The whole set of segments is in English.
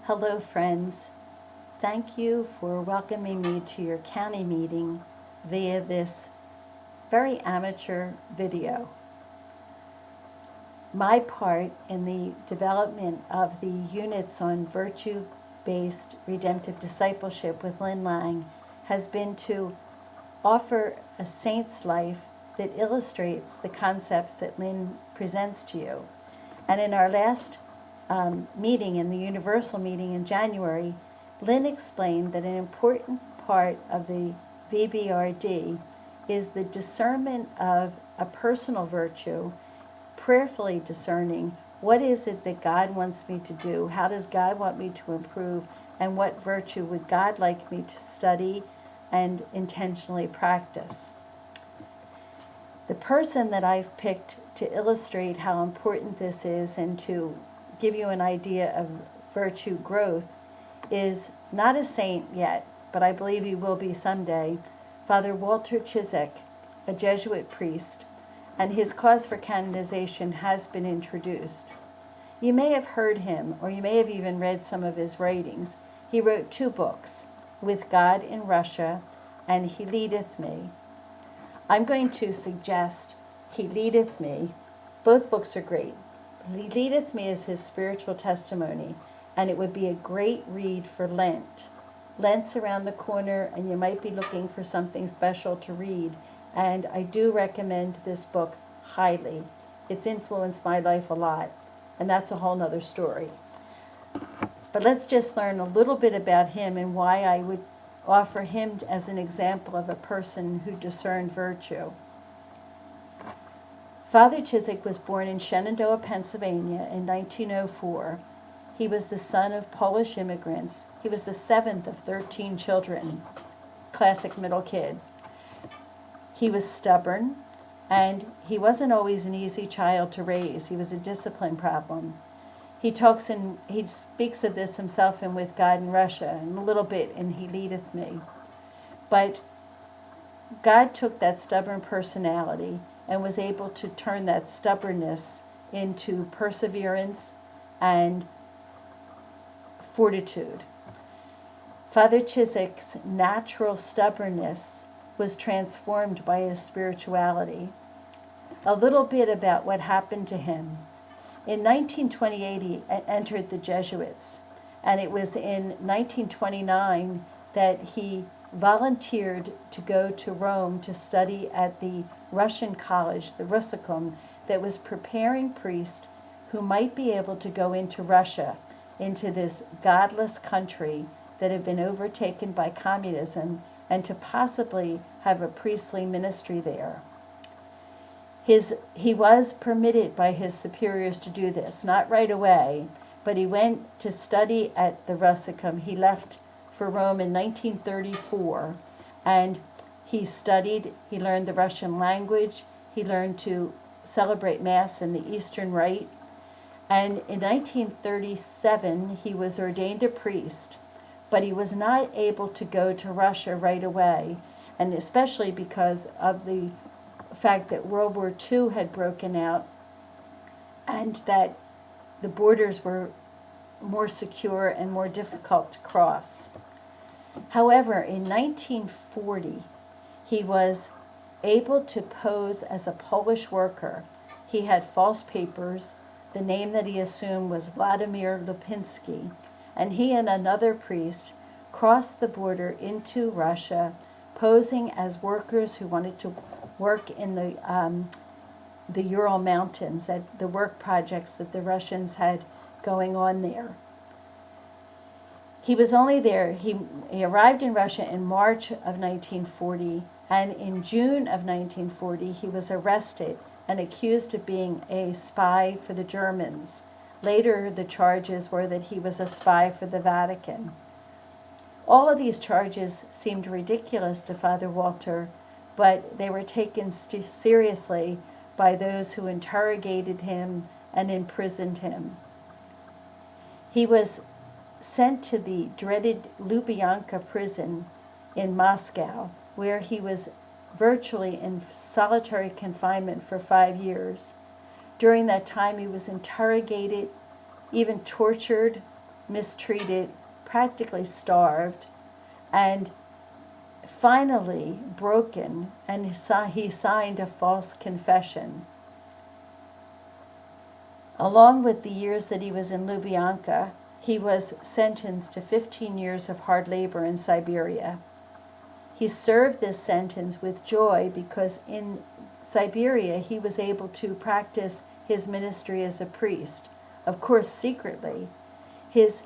Hello, friends. Thank you for welcoming me to your county meeting via this very amateur video. My part in the development of the units on virtue-based redemptive discipleship with Lynn Lang has been to offer a saint's life that illustrates the concepts that Lynn presents to you. And in our last meeting, in the Universal meeting in January, Lynn explained that an important part of the VBRD is the discernment of a personal virtue, prayerfully discerning what is it that God wants me to do, how does God want me to improve, and what virtue would God like me to study and intentionally practice. The person that I've picked to illustrate how important this is and to give you an idea of virtue growth is not a saint yet, but I believe he will be someday, Father Walter Ciszek, a Jesuit priest, and his cause for canonization has been introduced. You may have heard him, or you may have even read some of his writings. He wrote 2 books, With God in Russia and He Leadeth Me. I'm going to suggest He Leadeth Me. Both books are great. He Leadeth Me is his spiritual testimony, and it would be a great read for Lent. Lent's around the corner, and you might be looking for something special to read, and I do recommend this book highly. It's influenced my life a lot, and that's a whole nother story. But let's just learn a little bit about him and why I would offer him as an example of a person who discerned virtue. Father Ciszek was born in Shenandoah, Pennsylvania in 1904. He was the son of Polish immigrants. He was the 7th of 13 children, classic middle kid. He was stubborn, and he wasn't always an easy child to raise. He was a discipline problem. He speaks of this himself in With God in Russia, and a little bit in He Leadeth Me. But God took that stubborn personality and was able to turn that stubbornness into perseverance and fortitude. Father Ciszek's natural stubbornness was transformed by his spirituality. A little bit about what happened to him. In 1928, he entered the Jesuits, and it was in 1929 that he volunteered to go to Rome to study at the Russian college, the Russicum, that was preparing priests who might be able to go into Russia, into this godless country that had been overtaken by communism, and to possibly have a priestly ministry there. He was permitted by his superiors to do this, not right away, but he went to study at the Russicum. He left for Rome in 1934, and he studied, he learned the Russian language, he learned to celebrate Mass in the Eastern Rite, and in 1937 he was ordained a priest, but he was not able to go to Russia right away, and especially because of the fact that World War II had broken out and that the borders were more secure and more difficult to cross. However, in 1940, he was able to pose as a Polish worker. He had false papers. The name that he assumed was Vladimir Lipinski, and he and another priest crossed the border into Russia, posing as workers who wanted to work in the Ural Mountains, at the work projects that the Russians had going on there. He was only there, he arrived in Russia in March of 1940, and in June of 1940 he was arrested and accused of being a spy for the Germans. Later, the charges were that he was a spy for the Vatican. All of these charges seemed ridiculous to Father Walter, but they were taken seriously by those who interrogated him and imprisoned him. He was sent to the dreaded Lubyanka prison in Moscow, where he was virtually in solitary confinement for 5 years. During that time, he was interrogated, even tortured, mistreated, practically starved, and finally broken, and he signed a false confession. Along with the years that he was in Lubyanka, he was sentenced to 15 years of hard labor in Siberia. He served this sentence with joy because in Siberia he was able to practice his ministry as a priest, of course secretly. His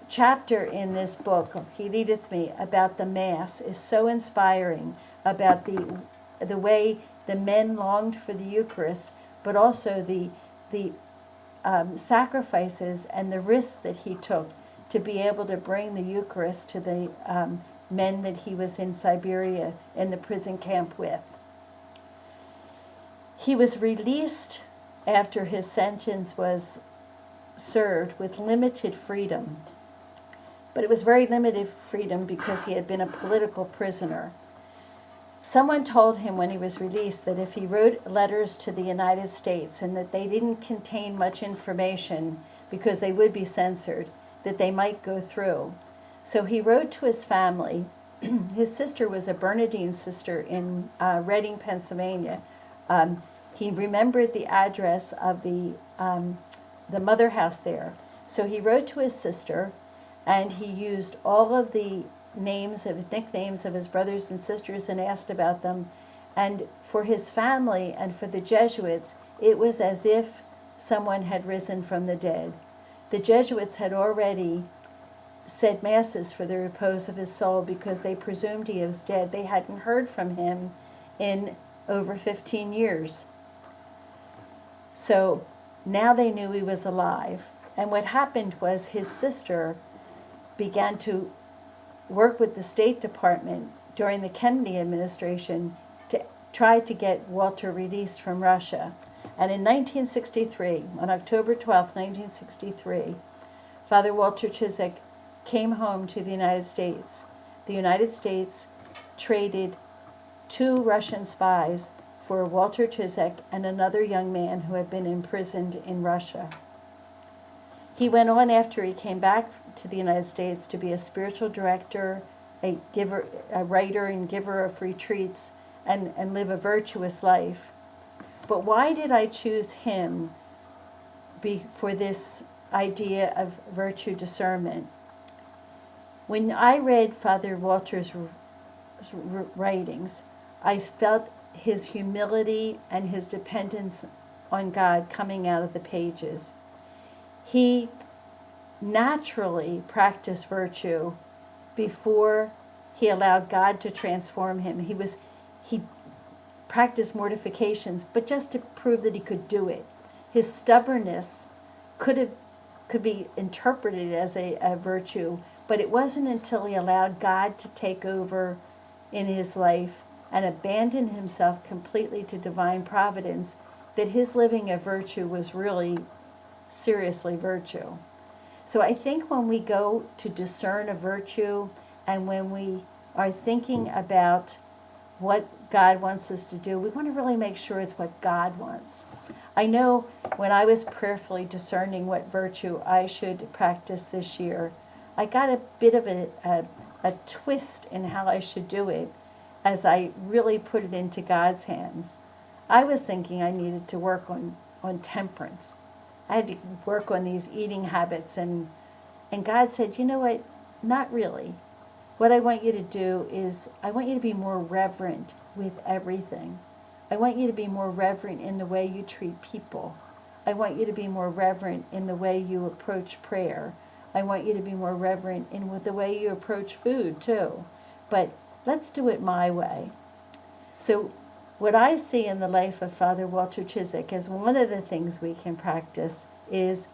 chapter in this book, He Leadeth Me, about the Mass is so inspiring, about the way the men longed for the Eucharist, but also the sacrifices and the risks that he took to be able to bring the Eucharist to the men that he was in Siberia in the prison camp with. He was released after his sentence was served with limited freedom. But it was very limited freedom because he had been a political prisoner. Someone told him when he was released that if he wrote letters to the United States and that they didn't contain much information because they would be censored, that they might go through. So he wrote to his family. His sister was a Bernardine sister in Reading, Pennsylvania. He remembered the address of the mother house there. So he wrote to his sister, and he used all of the nicknames of his brothers and sisters and asked about them. And for his family and for the Jesuits, it was as if someone had risen from the dead. The Jesuits had already said masses for the repose of his soul because they presumed he was dead. They hadn't heard from him in over 15 years. So now they knew he was alive. And what happened was his sister began to work with the State Department during the Kennedy administration to try to get Walter released from Russia. And in 1963, on October 12, 1963, Father Walter Ciszek came home to the United States. The United States traded 2 Russian spies for Walter Ciszek and another young man who had been imprisoned in Russia. He went on after he came back to the United States to be a spiritual director, a writer and giver of retreats, and live a virtuous life. But why did I choose him for this idea of virtue discernment? When I read Father Walter's writings, I felt his humility and his dependence on God coming out of the pages. He naturally practiced virtue before he allowed God to transform him. He practiced mortifications, but just to prove that he could do it. His stubbornness could be interpreted as a virtue, but it wasn't until he allowed God to take over in his life and abandoned himself completely to divine providence that his living of virtue was really seriously virtue. So I think when we go to discern a virtue and when we are thinking about what God wants us to do, we want to really make sure it's what God wants. I know when I was prayerfully discerning what virtue I should practice this year, I got a bit of a twist in how I should do it as I really put it into God's hands. I was thinking I needed to work on temperance. I had to work on these eating habits, and God said, you know what, not really. What I want you to do is, I want you to be more reverent with everything. I want you to be more reverent in the way you treat people. I want you to be more reverent in the way you approach prayer. I want you to be more reverent in the way you approach food, too. But let's do it my way. So what I see in the life of Father Walter Ciszek as one of the things we can practice is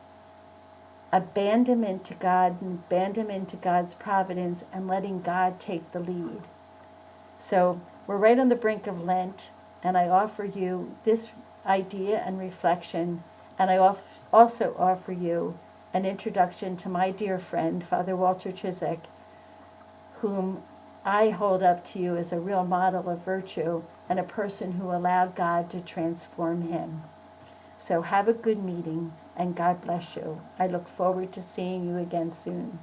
abandonment to God and abandonment to God's providence and letting God take the lead. So we're right on the brink of Lent, and I offer you this idea and reflection, and I also offer you an introduction to my dear friend, Father Walter Ciszek, whom I hold up to you as a real model of virtue and a person who allowed God to transform him. So have a good meeting, and God bless you. I look forward to seeing you again soon.